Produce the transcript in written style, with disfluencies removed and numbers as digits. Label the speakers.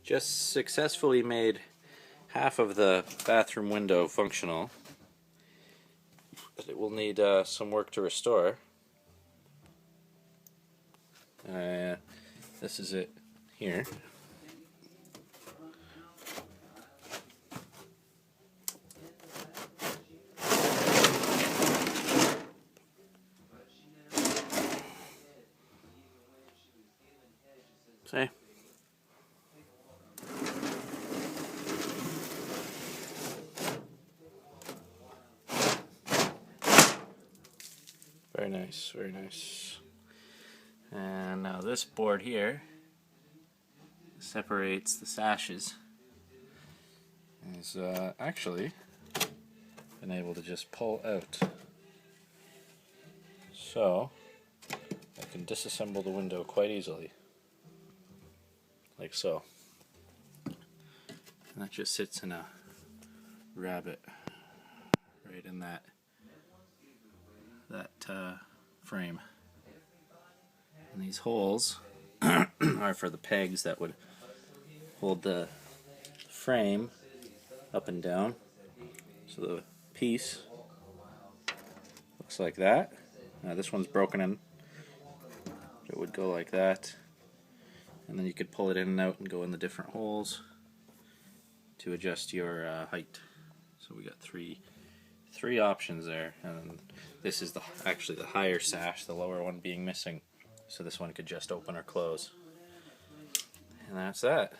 Speaker 1: Just successfully made half of the bathroom window functional, but it will need some work to restore. This is it here. See? Very nice, very nice. And now this board here separates the sashes. Is actually been able to just pull out. So I can disassemble the window quite easily. Like so. And that just sits in a rabbet right in that frame. And these holes are for the pegs that would hold the frame up and down. So the piece looks like that. Now this one's broken in. It would go like that. And then you could pull it in and out and go in the different holes to adjust your height. So we got three options there, and this is actually the higher sash, the lower one being missing. So this one could just open or close. And that's that.